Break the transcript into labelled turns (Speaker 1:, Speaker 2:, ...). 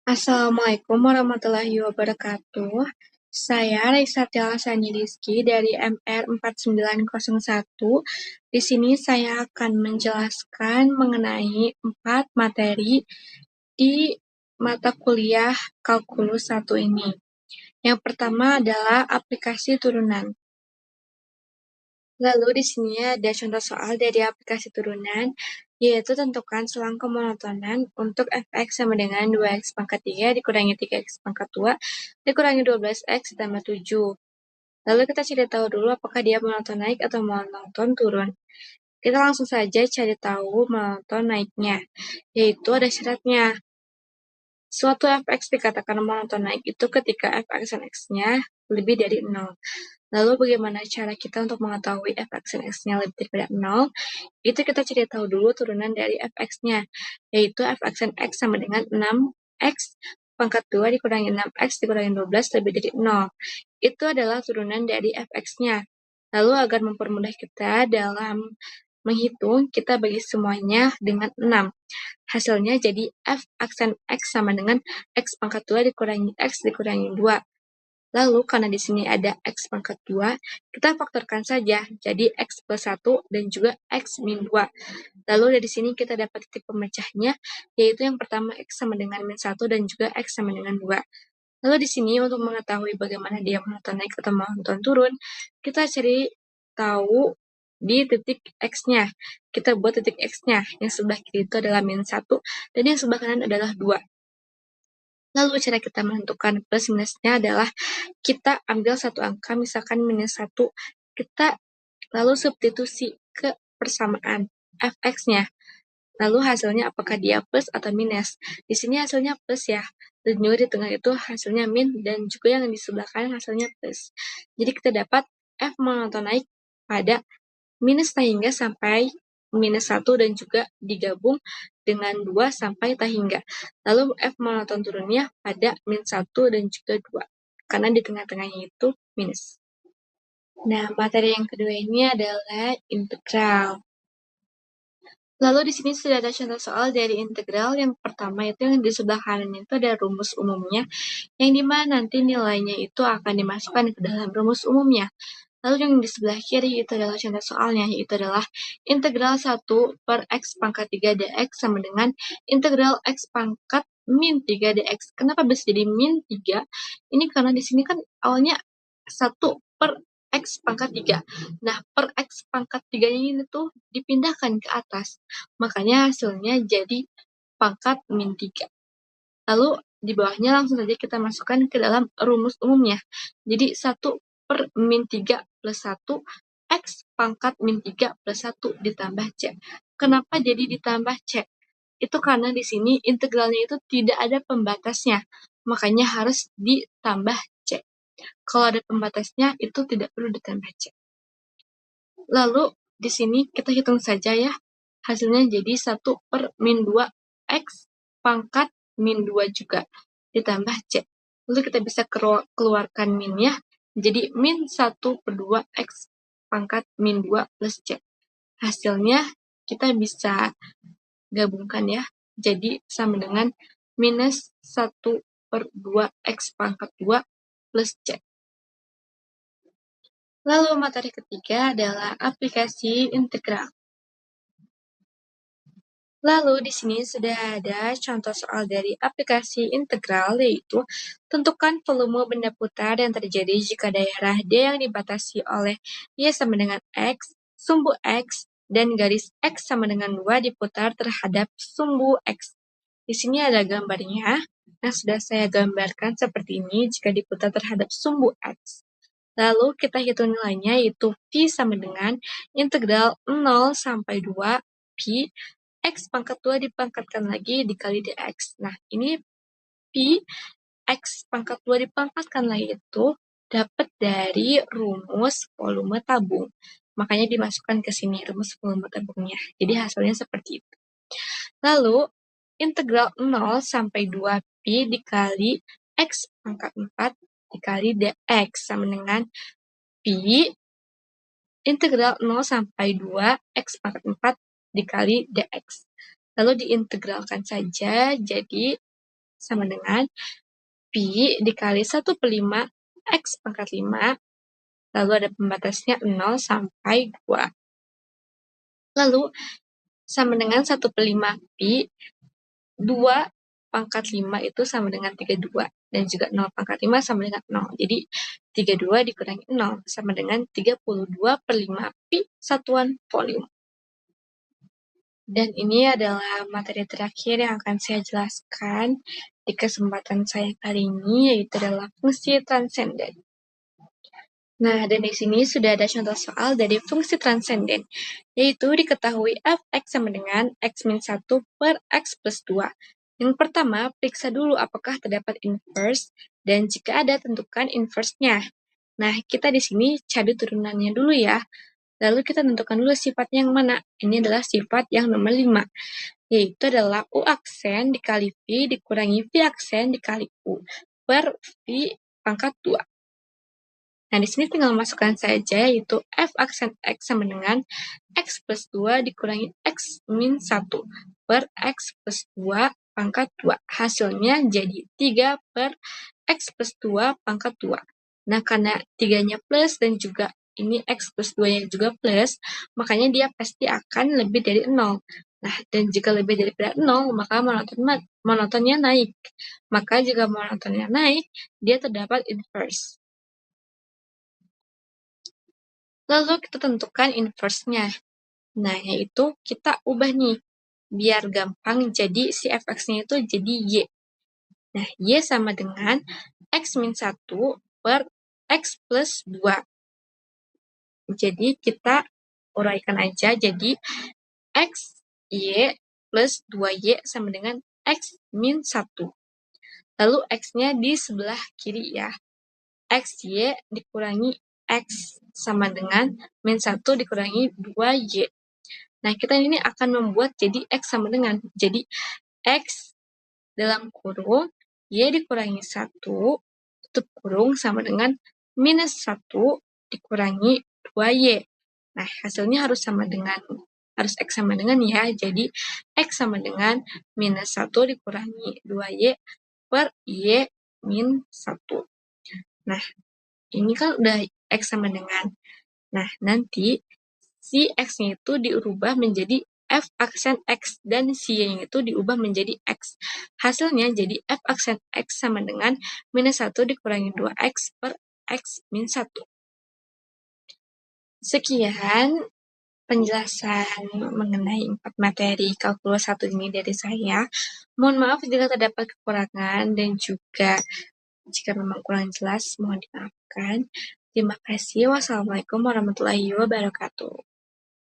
Speaker 1: Assalamualaikum warahmatullahi wabarakatuh. Saya Raisa Tiala Sani Rizky dari MR 4901. Di sini saya akan menjelaskan mengenai 4 materi di mata kuliah Kalkulus 1 ini. Yang pertama adalah aplikasi turunan. Lalu di sini ada contoh soal dari aplikasi turunan, yaitu tentukan selang kemonotonan untuk fx sama dengan 2x pangkat 3 dikurangi 3x pangkat 2 dikurangi 12x ditambah 7. Lalu kita cari tahu dulu apakah dia monoton naik atau monoton turun. Kita langsung saja cari tahu monoton naiknya, yaitu ada syaratnya. Suatu fx dikatakan monoton naik itu ketika fx dan x-nya lebih dari 0. Lalu bagaimana cara kita untuk mengetahui fx dan x-nya lebih daripada 0? Itu kita cari tahu dulu turunan dari fx-nya, yaitu fx dan x sama dengan 6x pangkat 2 dikurangi 6x dikurangi 12 lebih dari 0. Itu adalah turunan dari fx-nya. Lalu agar mempermudah kita dalam menghitung, kita bagi semuanya dengan 6. Hasilnya jadi f aksen x sama dengan x pangkat 2 dikurangi x dikurangi 2. Lalu karena di sini ada x pangkat 2, kita faktorkan saja. Jadi x plus 1 dan juga x min 2. Lalu dari sini kita dapat titik pemecahnya, yaitu yang pertama x sama dengan min 1 dan juga x sama dengan 2. Lalu di sini untuk mengetahui bagaimana dia monoton naik atau monoton turun, kita cari tahu di titik x-nya. Kita buat titik x-nya. Yang sebelah kiri itu adalah min 1 dan yang sebelah kanan adalah 2. Lalu cara kita menentukan plus minusnya adalah kita ambil satu angka, misalkan minus 1, kita lalu substitusi ke persamaan fx-nya. Lalu hasilnya apakah dia plus atau minus. Di sini hasilnya plus ya. Dan juga di tengah itu hasilnya min dan juga yang di sebelah kanan hasilnya plus. Jadi kita dapat f monoton naik pada minus tak hingga sampai minus 1 dan juga digabung dengan 2 sampai tak hingga. Lalu f monoton turunnya pada min 1 dan juga 2. Karena di tengah-tengahnya itu minus. Nah, materi yang kedua ini adalah integral. Lalu di sini sudah ada contoh soal dari integral. Yang pertama itu yang di sebelah kanan itu ada rumus umumnya, yang dimana nanti nilainya itu akan dimasukkan ke dalam rumus umumnya. Lalu yang di sebelah kiri itu adalah contoh soalnya, yaitu adalah integral 1 per x pangkat 3 dx sama dengan integral x pangkat min 3 dx. Kenapa bisa jadi min 3? Ini karena di sini kan awalnya 1 per x pangkat 3. Nah, per x pangkat 3 ini tuh dipindahkan ke atas. Makanya hasilnya jadi pangkat min 3. Lalu di bawahnya langsung saja kita masukkan ke dalam rumus umumnya. Jadi 1 per min 3 plus 1, x pangkat min 3 plus 1 ditambah c. Kenapa jadi ditambah c? Itu karena di sini integralnya itu tidak ada pembatasnya. Makanya harus ditambah c. Kalau ada pembatasnya, itu tidak perlu ditambah c. Lalu di sini kita hitung saja ya. Hasilnya jadi 1 per min 2 x pangkat min 2 juga ditambah c. Lalu kita bisa keluarkan minnya. Jadi min 1 per 2 x pangkat min 2 plus c. Hasilnya kita bisa gabungkan ya. Jadi sama dengan minus 1 per 2 x pangkat 2 plus c. Lalu materi ketiga adalah aplikasi integral. Lalu di sini sudah ada contoh soal dari aplikasi integral, yaitu tentukan volume benda putar yang terjadi jika daerah D yang dibatasi oleh Y sama dengan X, sumbu X, dan garis X sama dengan 2 diputar terhadap sumbu X. Di sini ada gambarnya. Nah, sudah saya gambarkan seperti ini jika diputar terhadap sumbu X. Lalu kita hitung nilainya, yaitu Pi sama dengan integral 0 sampai 2 Pi x pangkat 2 dipangkatkan lagi dikali dx. Nah, ini Pi x pangkat 2 dipangkatkan lagi itu dapat dari rumus volume tabung. Makanya dimasukkan ke sini rumus volume tabungnya. Jadi hasilnya seperti itu. Lalu, integral 0 sampai 2 Pi dikali x pangkat 4 dikali dx sama dengan Pi integral 0 sampai 2 x pangkat 4 dikali dx. Lalu diintegralkan saja, jadi sama dengan Pi dikali 1/5 X pangkat 5, lalu ada pembatasnya 0 sampai 2. Lalu sama dengan 1/5 Pi, 2 pangkat 5 itu sama dengan 32. Dan juga 0 pangkat 5 sama dengan 0. Jadi 32 dikurangi 0 sama dengan 32/5 Pi satuan volume. Dan ini adalah materi terakhir yang akan saya jelaskan di kesempatan saya kali ini, yaitu adalah fungsi transenden. Nah, dan di sini sudah ada contoh soal dari fungsi transenden, yaitu diketahui f(x) sama dengan x min 1 per x plus 2. Yang pertama, periksa dulu apakah terdapat inverse, dan jika ada, tentukan inverse-nya. Nah, kita di sini cari turunannya dulu ya. Lalu kita tentukan dulu sifatnya yang mana. Ini adalah sifat yang nomor 5, yaitu adalah U aksen dikali V dikurangi V aksen dikali U per V pangkat 2. Nah, di sini tinggal masukkan saja, yaitu F aksen X sama dengan X plus 2 dikurangi X min 1 per X plus 2 pangkat 2. Hasilnya jadi 3 per X plus 2 pangkat 2. Nah, karena 3-nya plus dan juga ini X plus 2-nya juga plus, makanya dia pasti akan lebih dari 0. Nah, dan jika lebih daripada 0, maka monotonnya naik. Maka jika monotonnya naik, dia terdapat inverse. Lalu kita tentukan inverse-nya. Nah, yaitu kita ubah nih. Biar gampang, jadi si f(x)-nya itu jadi y. Nah, y sama dengan x min 1 per x plus 2. Jadi, kita uraikan aja. Jadi, x, y plus 2y sama dengan x min 1. Lalu, x-nya di sebelah kiri ya. X, y dikurangi X sama dengan min 1 dikurangi 2Y. Nah, kita ini akan membuat jadi X sama dengan. Jadi, X dalam kurung, Y dikurangi 1, tutup kurung sama dengan minus 1 dikurangi 2Y. Nah, hasilnya harus X sama dengan ya. Jadi, X sama dengan minus 1 dikurangi 2Y per Y min 1. Nah, ini kan udah X sama dengan. Nah, nanti si X-nya itu diubah menjadi F aksen X dan si Y-nya itu diubah menjadi X. Hasilnya jadi F aksen X sama dengan minus 1 dikurangi 2X per X min 1. Sekian penjelasan mengenai 4 materi kalkulus 1 ini dari saya. Mohon maaf jika terdapat kekurangan dan juga jika memang kurang jelas, mohon dimaafkan. Terima kasih. Wassalamualaikum warahmatullahi wabarakatuh.